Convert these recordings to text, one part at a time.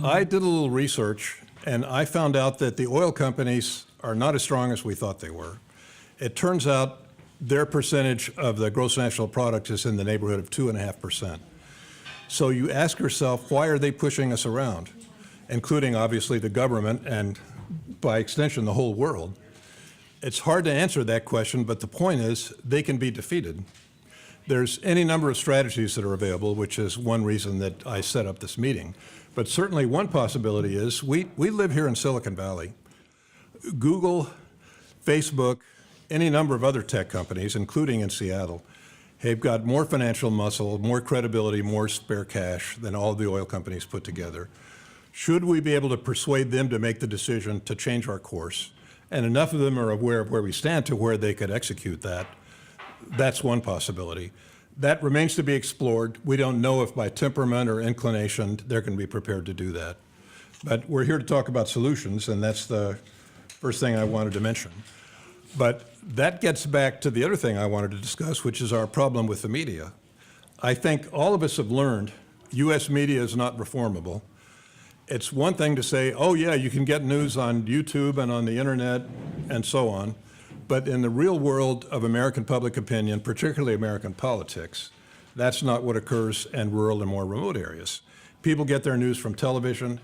I did a little research, and I found out that the oil companies are not as strong as we thought they were. It turns out their percentage of the gross national product is in the neighborhood of 2.5%. So you ask yourself, why are they pushing us around, including obviously the government and by extension the whole world? It's hard to answer that question, but the point is they can be defeated. There's any number of strategies that are available, which is one reason that I set up this meeting. But certainly one possibility is we live here in Silicon Valley. Google, Facebook, any number of other tech companies, including in Seattle, have got more financial muscle, more credibility, more spare cash than all the oil companies put together. Should we be able to persuade them to make the decision to change our course, and enough of them are aware of where we stand to where they could execute that, that's one possibility. That remains to be explored. We don't know if by temperament or inclination they're going to be prepared to do that. But we're here to talk about solutions, and that's the first thing I wanted to mention. But that gets back to the other thing I wanted to discuss, which is our problem with the media. I think all of us have learned U.S. media is not reformable. It's one thing to say, oh yeah, you can get news on YouTube and on the internet and so on. But in the real world of American public opinion, particularly American politics, that's not what occurs in rural and more remote areas. People get their news from television.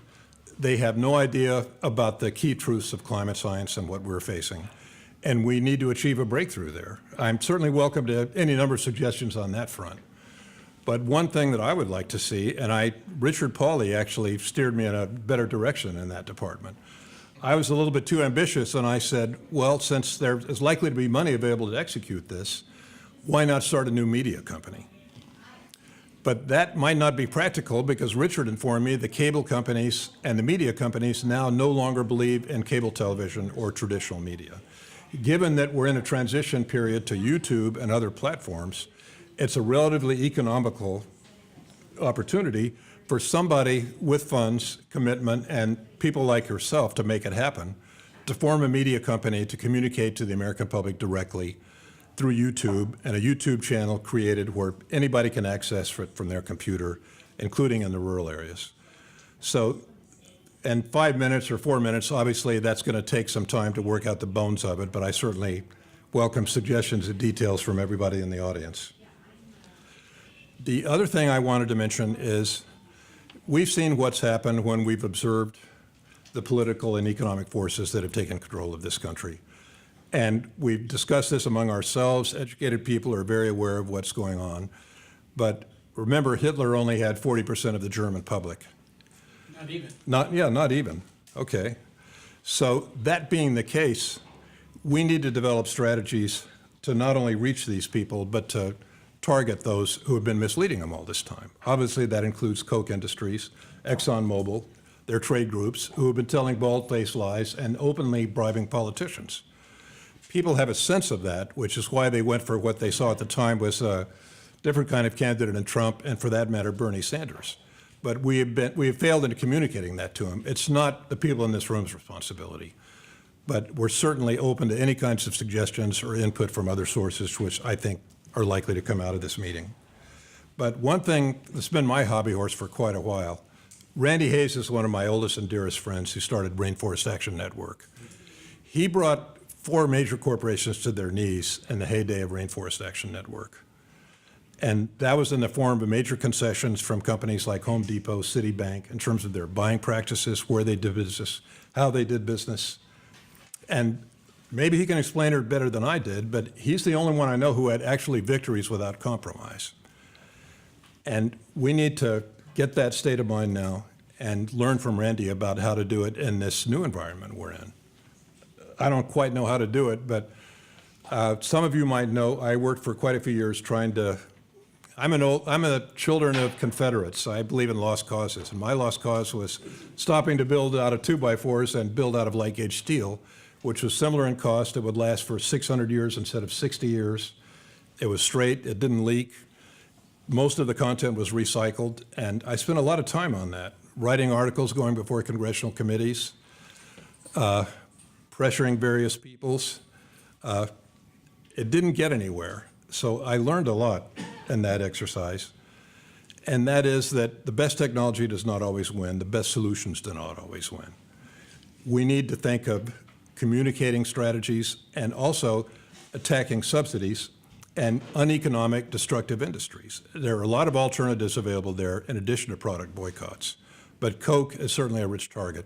They have no idea about the key truths of climate science and what we're facing. And we need to achieve a breakthrough there. I'm certainly welcome to any number of suggestions on that front. But one thing that I would like to see, and Richard Pauly actually steered me in a better direction in that department. I was a little bit too ambitious, and I said, well, since there is likely to be money available to execute this, why not start a new media company? But that might not be practical because Richard informed me the cable companies and the media companies now no longer believe in cable television or traditional media. Given that we're in a transition period to YouTube and other platforms, it's a relatively economical opportunity for somebody with funds, commitment, and people like yourself to make it happen, to form a media company to communicate to the American public directly through YouTube, and a YouTube channel created where anybody can access it from their computer, including in the rural areas. So in 5 minutes or 4 minutes, obviously that's going to take some time to work out the bones of it, but I certainly welcome suggestions and details from everybody in the audience. The other thing I wanted to mention is we've seen what's happened when we've observed the political and economic forces that have taken control of this country. And we've discussed this among ourselves. Educated people are very aware of what's going on. But remember, Hitler only had 40% of the German public. Not even. Not even. Okay. So that being the case, we need to develop strategies to not only reach these people, but to target those who have been misleading them all this time. Obviously, that includes Koch Industries, ExxonMobil, their trade groups, who have been telling bald-faced lies and openly bribing politicians. People have a sense of that, which is why they went for what they saw at the time was a different kind of candidate than Trump, and for that matter, Bernie Sanders. But we have failed in communicating that to them. It's not the people in this room's responsibility. But we're certainly open to any kinds of suggestions or input from other sources, which I think are likely to come out of this meeting. But one thing that's been my hobby horse for quite a while, Randy Hayes is one of my oldest and dearest friends who started Rainforest Action Network. He brought 4 major corporations to their knees in the heyday of Rainforest Action Network. And that was in the form of major concessions from companies like Home Depot, Citibank, in terms of their buying practices, where they did business, how they did business. And maybe he can explain it better than I did, but he's the only one I know who had actually victories without compromise. And we need to get that state of mind now and learn from Randy about how to do it in this new environment we're in. I don't quite know how to do it, but some of you might know I worked for quite a few years trying to, I'm a children of Confederates. I believe in lost causes, and my lost cause was stopping to build out of 2x4s and build out of light gauge steel, which was similar in cost. It would last for 600 years instead of 60 years. It was straight, it didn't leak. Most of the content was recycled, and I spent a lot of time on that, writing articles, going before congressional committees, pressuring various peoples. It didn't get anywhere, so I learned a lot in that exercise. and that is that the best technology does not always win. The best solutions do not always win. We need to think of communicating strategies and also attacking subsidies and uneconomic, destructive industries. There are a lot of alternatives available there in addition to product boycotts, but Coke is certainly a rich target.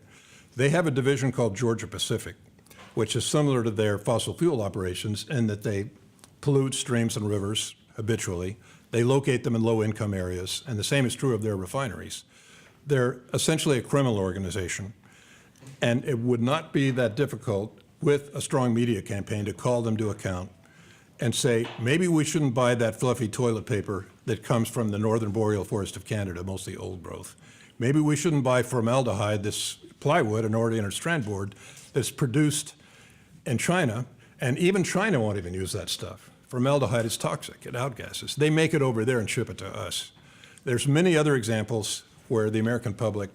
They have a division called Georgia Pacific, which is similar to their fossil fuel operations in that they pollute streams and rivers habitually. They locate them in low-income areas, and the same is true of their refineries. They're essentially a criminal organization, and it would not be that difficult with a strong media campaign to call them to account and say, maybe we shouldn't buy that fluffy toilet paper that comes from the northern boreal forest of Canada, mostly old growth. Maybe we shouldn't buy formaldehyde, this plywood, an ordinary strand board, that's produced in China, and even China won't even use that stuff. Formaldehyde is toxic, it outgasses. They make it over there and ship it to us. There's many other examples where the American public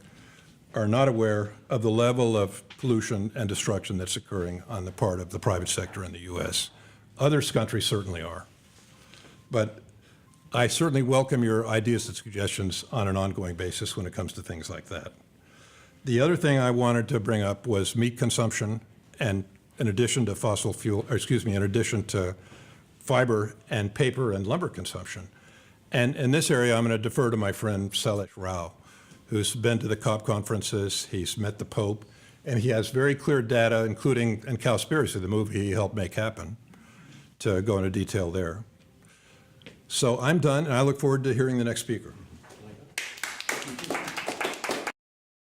are not aware of the level of pollution and destruction that's occurring on the part of the private sector in the U.S. Other countries certainly are. But I certainly welcome your ideas and suggestions on an ongoing basis when it comes to things like that. The other thing I wanted to bring up was meat consumption, and in addition to fossil fuel, or excuse me, in addition to fiber and paper and lumber consumption. And in this area, I'm going to defer to my friend Sailesh Rao, who's been to the COP conferences, he's met the Pope, and he has very clear data, including in Cowspiracy, the movie he helped make happen, to go into detail there. So I'm done, and I look forward to hearing the next speaker.